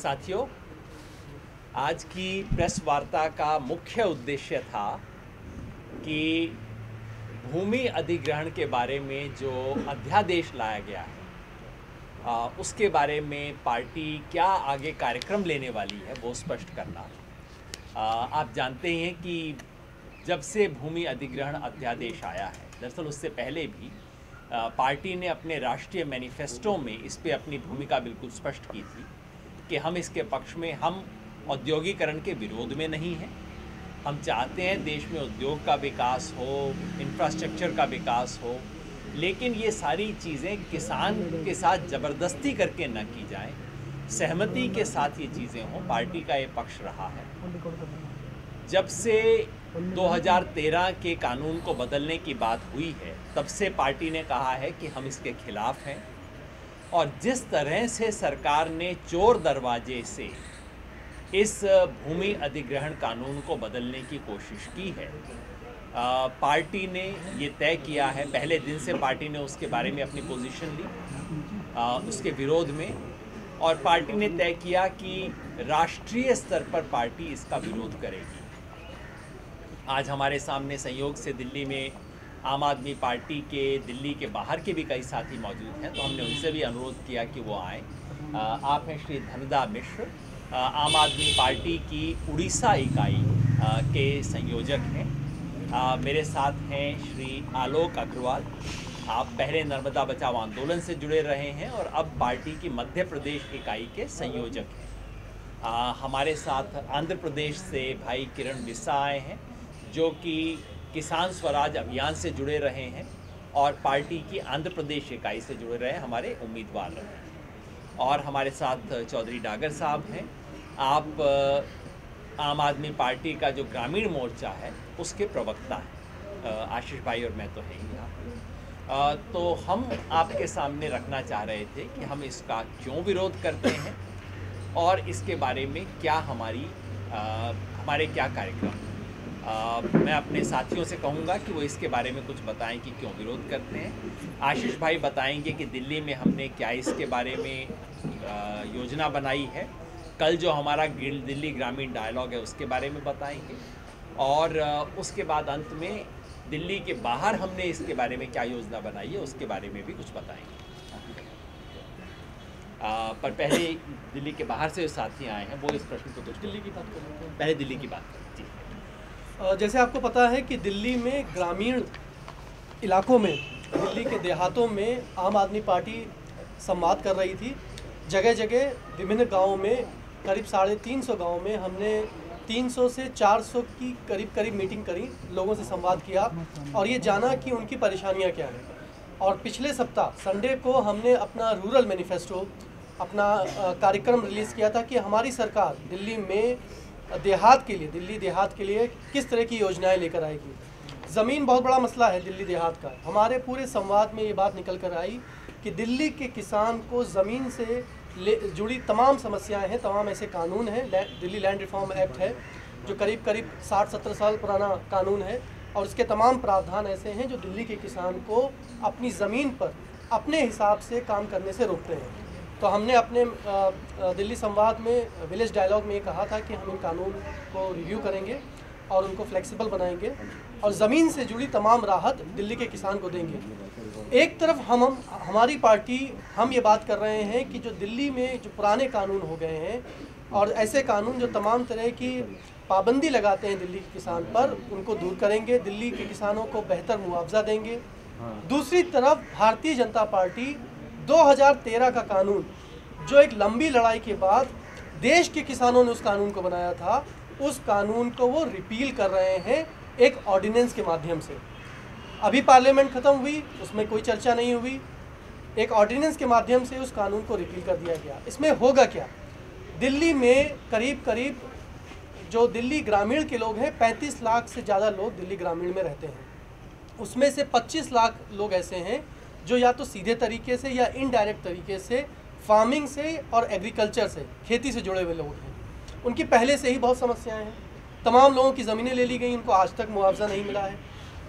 साथियों, आज की प्रेस वार्ता का मुख्य उद्देश्य था कि भूमि अधिग्रहण के बारे में जो अध्यादेश लाया गया है उसके बारे में पार्टी क्या आगे कार्यक्रम लेने वाली है वो स्पष्ट करना। आप जानते हैं कि जब से भूमि अधिग्रहण अध्यादेश आया है, दरअसल उससे पहले भी पार्टी ने अपने राष्ट्रीय मैनिफेस्टो में इस पे अपनी भूमिका बिल्कुल स्पष्ट की थी कि हम इसके पक्ष में, हम औद्योगिकरण के विरोध में नहीं हैं। हम चाहते हैं देश में उद्योग का विकास हो, इंफ्रास्ट्रक्चर का विकास हो, लेकिन ये सारी चीज़ें किसान के साथ ज़बरदस्ती करके न की जाएं, सहमति के साथ ये चीज़ें हों। पार्टी का ये पक्ष रहा है। जब से 2013 के कानून को बदलने की बात हुई है, तब से पार्टी ने कहा है कि हम इसके खिलाफ हैं। और जिस तरह से सरकार ने चोर दरवाजे से इस भूमि अधिग्रहण कानून को बदलने की कोशिश की है, पार्टी ने ये तय किया है, पहले दिन से पार्टी ने उसके बारे में अपनी पोजीशन ली उसके विरोध में, और पार्टी ने तय किया कि राष्ट्रीय स्तर पर पार्टी इसका विरोध करेगी। आज हमारे सामने संयोग से दिल्ली में आम आदमी पार्टी के दिल्ली के बाहर के भी कई साथी मौजूद हैं, तो हमने उनसे भी अनुरोध किया कि वो आएँ। आप हैं श्री धनदा मिश्र, आम आदमी पार्टी की उड़ीसा इकाई के संयोजक हैं। मेरे साथ हैं श्री आलोक अग्रवाल, आप पहले नर्मदा बचाओ आंदोलन से जुड़े रहे हैं और अब पार्टी की मध्य प्रदेश इकाई के संयोजक हैं। हमारे साथ आंध्र प्रदेश से भाई किरण बिस्सा आए हैं, जो कि किसान स्वराज अभियान से जुड़े रहे हैं और पार्टी की आंध्र प्रदेश इकाई से जुड़े रहे, हमारे उम्मीदवार रहे। और हमारे साथ चौधरी डागर साहब हैं, आप आम आदमी पार्टी का जो ग्रामीण मोर्चा है उसके प्रवक्ता हैं। आशीष भाई और मैं तो हैं ही यहाँ। तो हम आपके सामने रखना चाह रहे थे कि हम इसका क्यों विरोध करते हैं और इसके बारे में क्या हमारे क्या कार्यक्रम। मैं अपने साथियों से कहूँगा कि वो इसके बारे में कुछ बताएं कि क्यों विरोध करते हैं। आशीष भाई बताएंगे कि दिल्ली में हमने क्या इसके बारे में योजना बनाई है। कल जो हमारा दिल्ली ग्रामीण डायलॉग है उसके बारे में बताएंगे, और उसके बाद अंत में दिल्ली के बाहर हमने इसके बारे में क्या योजना बनाई है उसके बारे में भी कुछ बताएंगे। पर पहले दिल्ली के बाहर से जो साथी आए हैं वो इस प्रश्न को तो दिल्ली की बात करें, पहले दिल्ली की बात करें जी। जैसे आपको पता है कि दिल्ली में ग्रामीण इलाकों में, दिल्ली के देहातों में आम आदमी पार्टी संवाद कर रही थी। जगह जगह विभिन्न गांवों में, करीब 350 गांवों में हमने 300 से 400 की करीब मीटिंग करी, लोगों से संवाद किया और ये जाना कि उनकी परेशानियां क्या हैं। और पिछले सप्ताह संडे को हमने अपना रूरल मैनिफेस्टो, अपना कार्यक्रम रिलीज़ किया था कि हमारी सरकार दिल्ली में दिल्ली देहात के लिए किस तरह की योजनाएं लेकर आएगी। ज़मीन बहुत बड़ा मसला है दिल्ली देहात का। हमारे पूरे संवाद में ये बात निकल कर आई कि दिल्ली के किसान को ज़मीन से जुड़ी तमाम समस्याएं हैं, तमाम ऐसे कानून हैं। दिल्ली लैंड रिफॉर्म एक्ट है जो करीब 60-70 साल पुराना कानून है, और उसके तमाम प्रावधान ऐसे हैं जो दिल्ली के किसान को अपनी ज़मीन पर अपने हिसाब से काम करने से रोकते हैं। तो हमने अपने दिल्ली संवाद में, विलेज डायलॉग में ये कहा था कि हम इन कानून को रिव्यू करेंगे और उनको फ्लेक्सिबल बनाएंगे और ज़मीन से जुड़ी तमाम राहत दिल्ली के किसान को देंगे। एक तरफ हमारी पार्टी हम ये बात कर रहे हैं कि जो दिल्ली में जो पुराने कानून हो गए हैं और ऐसे कानून जो तमाम तरह की पाबंदी लगाते हैं दिल्ली के किसान पर, उनको दूर करेंगे, दिल्ली के किसानों को बेहतर मुआवजा देंगे। दूसरी तरफ भारतीय जनता पार्टी 2013 का कानून, जो एक लंबी लड़ाई के बाद देश के किसानों ने उस कानून को बनाया था, उस कानून को वो रिपील कर रहे हैं एक ऑर्डिनेंस के माध्यम से। अभी पार्लियामेंट ख़त्म हुई, उसमें कोई चर्चा नहीं हुई, एक ऑर्डिनेंस के माध्यम से उस कानून को रिपील कर दिया गया। इसमें होगा क्या? दिल्ली में करीब जो दिल्ली ग्रामीण के लोग हैं, 35 लाख से ज़्यादा लोग दिल्ली ग्रामीण में रहते हैं। उसमें से 25 लाख लोग ऐसे हैं जो या तो सीधे तरीके से या इनडायरेक्ट तरीके से फार्मिंग से और एग्रीकल्चर से, खेती से जुड़े हुए लोग हैं। उनकी पहले से ही बहुत समस्याएं हैं। तमाम लोगों की ज़मीनें ले ली गई, उनको आज तक मुआवजा नहीं मिला है।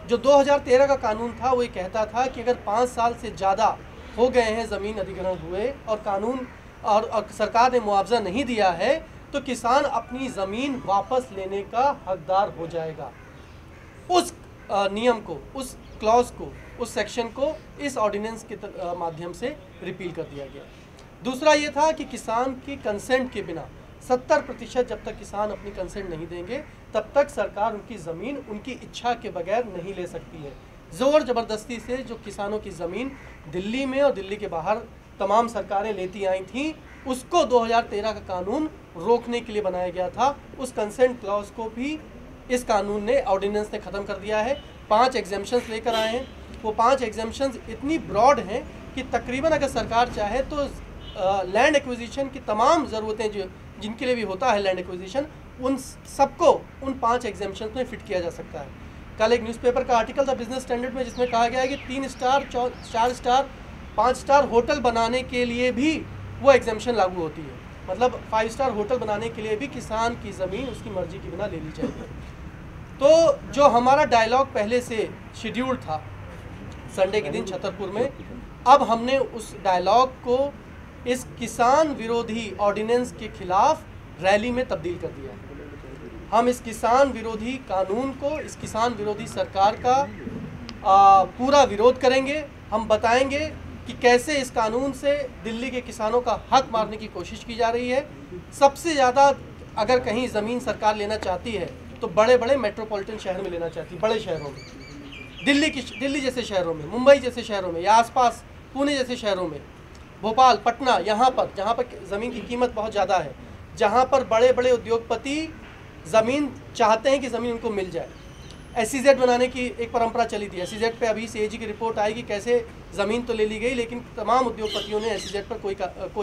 जो 2013 का कानून था वो ये कहता था कि अगर 5 साल से ज़्यादा हो गए हैं ज़मीन अधिग्रहण हुए और कानून और सरकार ने मुआवजा नहीं दिया है तो किसान अपनी ज़मीन वापस लेने का हकदार हो जाएगा। उस नियम को, उस क्लॉज को, उस सेक्शन को इस ऑर्डिनेंस के माध्यम से रिपील कर दिया गया। दूसरा ये था कि किसान की कंसेंट के बिना 70% जब तक किसान अपनी कंसेंट नहीं देंगे तब तक सरकार उनकी ज़मीन उनकी इच्छा के बगैर नहीं ले सकती है। ज़ोर ज़बरदस्ती से जो किसानों की ज़मीन दिल्ली में और दिल्ली के बाहर तमाम सरकारें लेती आई थीं, उसको 2013 का कानून रोकने के लिए बनाया गया था। उस कंसेंट क्लॉज को भी इस कानून ने, ऑर्डिनेंस ने ख़त्म कर दिया है। 5 एग्जेम्पशंस लेकर आए हैं। वो 5 एग्जेम्पशंस इतनी ब्रॉड हैं कि तकरीबन अगर सरकार चाहे तो लैंड एक्विजिशन की तमाम ज़रूरतें जो जिनके लिए भी होता है लैंड एक्विजिशन, उन सबको उन 5 एग्जेम्पशंस में फिट किया जा सकता है। कल एक न्यूज़पेपर का आर्टिकल था बिजनेस स्टैंडर्ड में, जिसमें कहा गया है कि 3 स्टार, 4 स्टार, 5 स्टार होटल बनाने के लिए भी वो एग्जेम्पशन लागू होती है। मतलब 5 स्टार होटल बनाने के लिए भी किसान की ज़मीन उसकी मर्जी के बिना ले ली जाएगी। तो जो हमारा डायलॉग पहले से शेड्यूल था संडे के दिन छतरपुर में, अब हमने उस डायलॉग को इस किसान विरोधी ऑर्डिनेंस के खिलाफ रैली में तब्दील कर दिया है। हम इस किसान विरोधी कानून को, इस किसान विरोधी सरकार का पूरा विरोध करेंगे। हम बताएंगे कि कैसे इस कानून से दिल्ली के किसानों का हक मारने की कोशिश की जा रही है। सबसे ज़्यादा अगर कहीं ज़मीन सरकार लेना चाहती है तो बड़े बड़े मेट्रोपॉलिटन शहर में लेना चाहती है, बड़े शहरों में, दिल्ली जैसे शहरों में, मुंबई जैसे शहरों में, या आसपास पुणे जैसे शहरों में, भोपाल, पटना, यहाँ पर जहाँ पर ज़मीन की कीमत बहुत ज़्यादा है, जहाँ पर बड़े बड़े उद्योगपति ज़मीन चाहते हैं कि ज़मीन उनको मिल जाए। SEZ बनाने की एक परंपरा चली थी। SEZ पे अभी CAG की रिपोर्ट आएगी कैसे ज़मीन तो ले ली गई, लेकिन तमाम उद्योगपतियों ने SEZ पर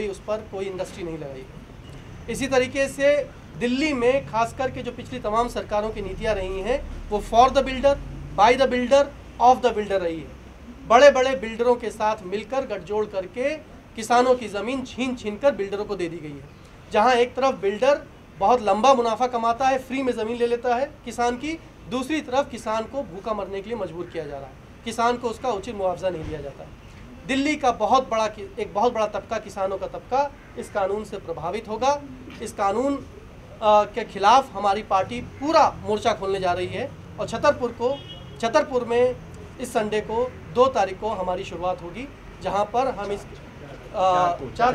उस पर कोई इंडस्ट्री नहीं लगाई। इसी तरीके से दिल्ली में खास करके जो पिछली तमाम सरकारों की नीतियाँ रही हैं वो for the builder, by the builder, of the builder रही है। बड़े बड़े बिल्डरों के साथ मिलकर गठजोड़ करके किसानों की ज़मीन छीन कर बिल्डरों को दे दी गई है। जहाँ एक तरफ बिल्डर बहुत लंबा मुनाफा कमाता है, फ्री में ज़मीन ले लेता है किसान की, दूसरी तरफ किसान को भूखा मरने के लिए मजबूर किया जा रहा है, किसान को उसका उचित मुआवजा नहीं दिया जाता। दिल्ली का एक बहुत बड़ा तबका, किसानों का तबका इस कानून से प्रभावित होगा। इस कानून के खिलाफ हमारी पार्टी पूरा मोर्चा खोलने जा रही है और छतरपुर में इस संडे को 2 तारीख को हमारी शुरुआत होगी, जहां पर हम इस 4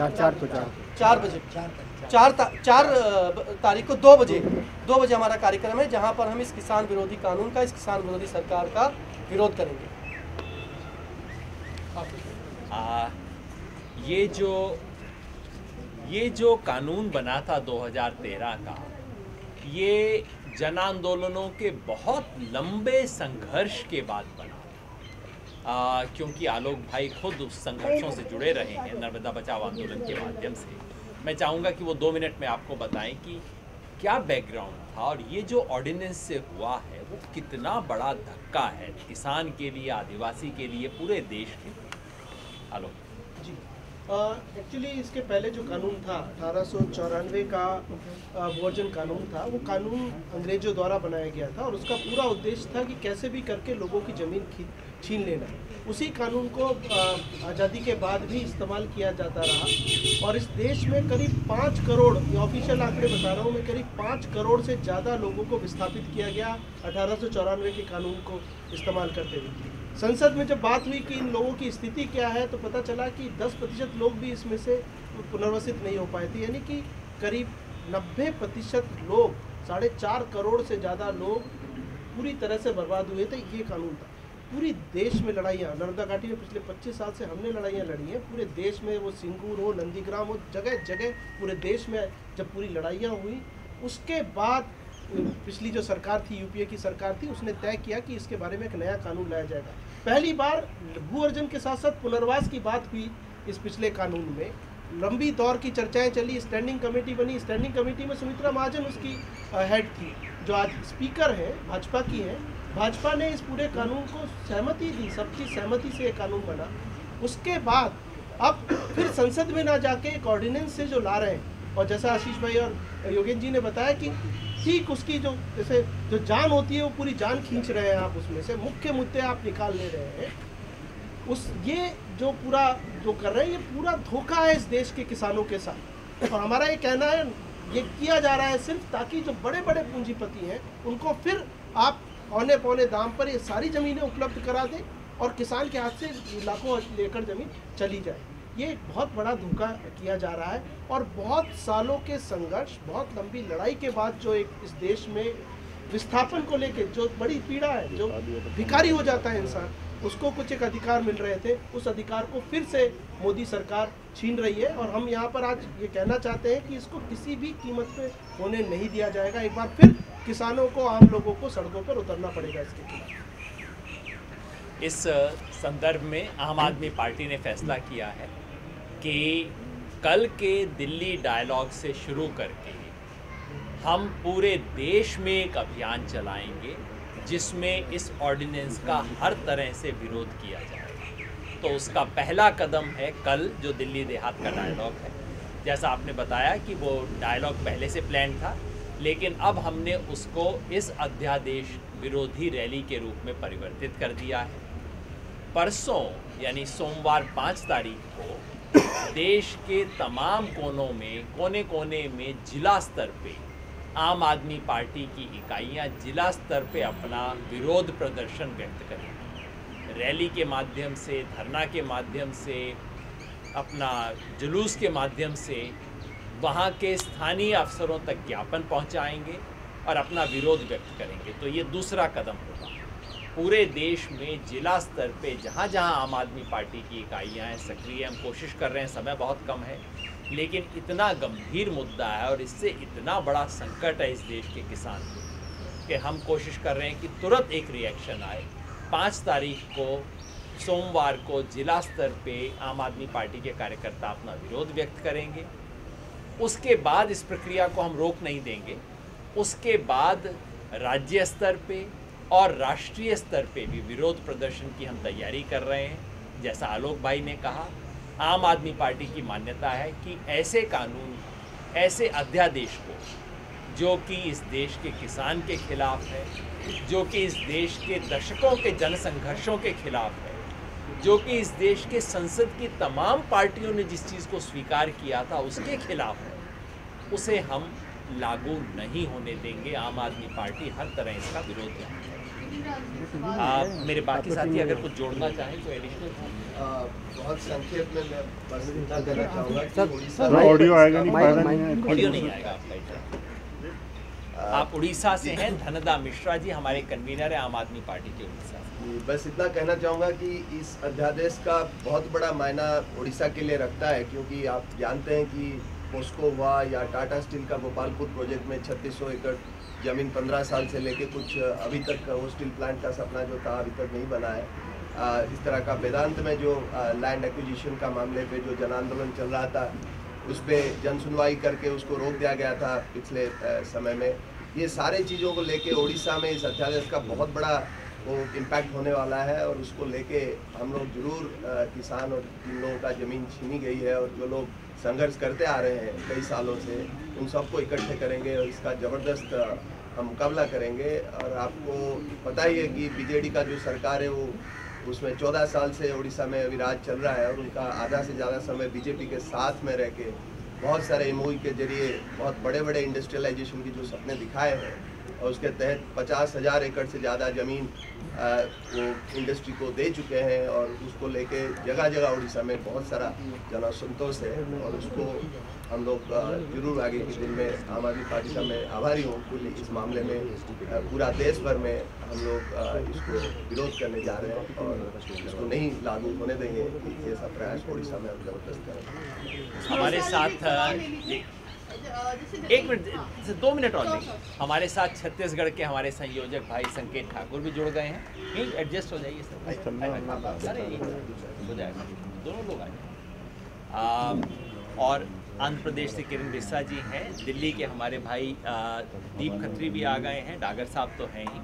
तारीख को 2 बजे हमारा कार्यक्रम है, जहां पर हम इस किसान विरोधी कानून का, इस किसान विरोधी सरकार का विरोध करेंगे। ये जो कानून बना था 2013 का, ये जन आंदोलनों के बहुत लंबे संघर्ष के बाद बना था, क्योंकि आलोक भाई खुद उस संघर्षों से जुड़े रहे हैं नर्मदा बचाओ आंदोलन के माध्यम से। मैं चाहूँगा कि वो 2 मिनट में आपको बताएं कि क्या बैकग्राउंड था और ये जो ऑर्डिनेंस से हुआ है वो कितना बड़ा धक्का है किसान के लिए, आदिवासी के लिए, पूरे देश के लिए। आलोक जी, एक्चुअली इसके पहले जो कानून था 1894 का वर्जन कानून था, वो कानून अंग्रेजों द्वारा बनाया गया था और उसका पूरा उद्देश्य था कि कैसे भी करके लोगों की ज़मीन छीन लेना। उसी कानून को आज़ादी के बाद भी इस्तेमाल किया जाता रहा और इस देश में करीब 5 करोड़, ये ऑफिशियल आंकड़े बता रहा हूँ मैं, करीब 5 करोड़ से ज़्यादा लोगों को विस्थापित किया गया 1894 के कानून को इस्तेमाल करते हुए। संसद में जब बात हुई कि इन लोगों की स्थिति क्या है तो पता चला कि 10% लोग भी इसमें से पुनर्वसित नहीं हो पाए थे, यानी कि करीब 90% लोग, 4.5 करोड़ से ज़्यादा लोग पूरी तरह से बर्बाद हुए थे। ये कानून था। पूरी देश में लड़ाइयाँ, नर्मदा घाटी में पिछले 25 साल से हमने लड़ाइयाँ लड़ी हैं, पूरे देश में, वो सिंगूर हो, नंदीग्राम हो, जगह जगह पूरे देश में जब पूरी लड़ाइयाँ हुई, उसके बाद पिछली जो सरकार थी, यूपीए की सरकार थी, उसने तय किया कि इसके बारे में एक नया कानून लाया जाएगा। पहली बार भू अर्जन के साथ साथ पुनर्वास की बात हुई इस पिछले कानून में। लंबी दौर की चर्चाएं चली, स्टैंडिंग कमेटी बनी, स्टैंडिंग कमेटी में सुमित्रा महाजन उसकी हेड थी, जो आज स्पीकर हैं, भाजपा की हैं। भाजपा ने इस पूरे कानून को सहमति दी, सबकी सहमति से ये कानून बना। उसके बाद अब फिर संसद में ना जाके एक ऑर्डिनेंस से जो ला रहे हैं, और जैसा आशीष भाई और योगेंद्र जी ने बताया कि ठीक उसकी जैसे जो जान होती है वो पूरी जान खींच रहे हैं आप, उसमें से मुख्य मुद्दे आप निकाल ले रहे हैं। ये जो पूरा जो कर रहे हैं, ये पूरा धोखा है इस देश के किसानों के साथ। और हमारा ये कहना है, ये किया जा रहा है सिर्फ ताकि जो बड़े बड़े पूंजीपति हैं उनको फिर आप औने पौने दाम पर ये सारी ज़मीनें उपलब्ध करा दें और किसान के हाथ से लाखों एकड़ ज़मीन चली जाए। ये एक बहुत बड़ा धोखा किया जा रहा है और बहुत सालों के संघर्ष, बहुत लंबी लड़ाई के बाद जो एक इस देश में विस्थापन को लेके जो बड़ी पीड़ा है, जो भिखारी हो जाता है इंसान, उसको कुछ एक अधिकार मिल रहे थे, उस अधिकार को फिर से मोदी सरकार छीन रही है। और हम यहाँ पर आज ये कहना चाहते हैं कि इसको किसी भी कीमत पे होने नहीं दिया जाएगा। एक बार फिर किसानों को, आम लोगों को सड़कों पर उतरना पड़ेगा इसके खिलाफ। इस संदर्भ में आम आदमी पार्टी ने फैसला किया है कि कल के दिल्ली डायलॉग से शुरू करके हम पूरे देश में एक अभियान चलाएंगे जिसमें इस ऑर्डिनेंस का हर तरह से विरोध किया जाएगा। तो उसका पहला कदम है कल जो दिल्ली देहात का डायलॉग है। जैसा आपने बताया कि वो डायलॉग पहले से प्लान था, लेकिन अब हमने उसको इस अध्यादेश विरोधी रैली के रूप में परिवर्तित कर दिया है। परसों यानी सोमवार 5 तारीख को देश के तमाम कोने कोने में जिला स्तर पे आम आदमी पार्टी की इकाइयां जिला स्तर पे अपना विरोध प्रदर्शन व्यक्त करेंगी। रैली के माध्यम से, धरना के माध्यम से, अपना जुलूस के माध्यम से वहाँ के स्थानीय अफसरों तक ज्ञापन पहुँचाएंगे और अपना विरोध व्यक्त करेंगे। तो ये दूसरा कदम होगा। पूरे देश में जिला स्तर पे जहाँ जहाँ आम आदमी पार्टी की इकाइयाँ हैं सक्रिय, हम कोशिश कर रहे हैं, समय बहुत कम है, लेकिन इतना गंभीर मुद्दा है और इससे इतना बड़ा संकट है इस देश के किसान को कि हम कोशिश कर रहे हैं कि तुरंत एक रिएक्शन आए। 5 तारीख को सोमवार को जिला स्तर पे आम आदमी पार्टी के कार्यकर्ता अपना विरोध व्यक्त करेंगे। उसके बाद इस प्रक्रिया को हम रोक नहीं देंगे। उसके बाद राज्य स्तर पे और राष्ट्रीय स्तर पे भी विरोध प्रदर्शन की हम तैयारी कर रहे हैं। जैसा आलोक भाई ने कहा, आम आदमी पार्टी की मान्यता है कि ऐसे कानून, ऐसे अध्यादेश को जो कि इस देश के किसान के खिलाफ है, जो कि इस देश के दशकों के जनसंघर्षों के खिलाफ है, जो कि इस देश के संसद की तमाम पार्टियों ने जिस चीज़ को स्वीकार किया था उसके खिलाफ है, उसे हम लागू नहीं होने देंगे। आम आदमी पार्टी हर तरह इसका विरोध करेगी। मेरे बाकी साथी अगर कुछ जोड़ना चाहें तो एडिशनल। बहुत संक्षेप में मैं बस इतना कहना चाहूँगा कि सर ऑडियो आएगा नहीं, ऑडियो नहीं आएगा आपका। आप उड़ीसा से हैं, धनदा मिश्रा जी हमारे कन्वीनर है आम आदमी पार्टी के उड़ीसा से। बस इतना कहना चाहूँगा कि इस अध्यादेश का बहुत बड़ा मायना उड़ीसा के लिए रखता है, क्योंकि आप जानते हैं कि पोस्को हुआ या टाटा स्टील का गोपालपुर प्रोजेक्ट में 3600 एकड़ ज़मीन 15 साल से लेके कुछ अभी तक वो स्टील प्लांट का सपना जो था अभी तक नहीं बना है। इस तरह का वेदांत में जो लैंड एक्विजिशन का मामले पे जो जन आंदोलन चल रहा था, उस पर जन सुनवाई करके उसको रोक दिया गया था पिछले समय में। ये सारे चीज़ों को लेके उड़ीसा में इस अध्यादेश का बहुत बड़ा वो इम्पैक्ट होने वाला है और उसको लेके हम लोग जरूर किसान और जिन लोगों का ज़मीन छीनी गई है और जो लोग संघर्ष करते आ रहे हैं कई सालों से, उन सबको इकट्ठे करेंगे और इसका ज़बरदस्त हम मुकाबला करेंगे। और आपको पता ही है कि बीजेडी का जो सरकार है वो उसमें 14 साल से उड़ीसा में अभी राज चल रहा है और उनका आधा से ज़्यादा समय बीजेपी के साथ में रह के बहुत सारे एमओयू के जरिए बहुत बड़े बड़े इंडस्ट्रियलाइजेशन की जो सपने दिखाए हैं और उसके तहत 50,000 एकड़ से ज़्यादा ज़मीन वो इंडस्ट्री को दे चुके हैं और उसको लेके जगह जगह उड़ीसा में बहुत सारा जन असंतोष है और उसको हम लोग जरूर आगे के दिन में आम आदमी पार्टी का मैं आभारी हूँ कि इस मामले में पूरा देश भर में हम लोग इसको विरोध करने जा रहे हैं और इसको नहीं लागू होने देंगे। ऐसा प्रयास उड़ीसा में हम जबरदस्त करेंगे। हमारे साथ एक मिनट 2 मिनट और नहीं, हमारे साथ छत्तीसगढ़ के हमारे संयोजक भाई संकेत ठाकुर भी जुड़ गए हैं। नहीं एडजस्ट हो जाइए सर, हो जाएगा, दोनों लोग आए। और आंध्र प्रदेश से किरण बिस्सा जी हैं, दिल्ली के हमारे भाई दीप खत्री भी आ गए हैं, डागर साहब तो हैं ही।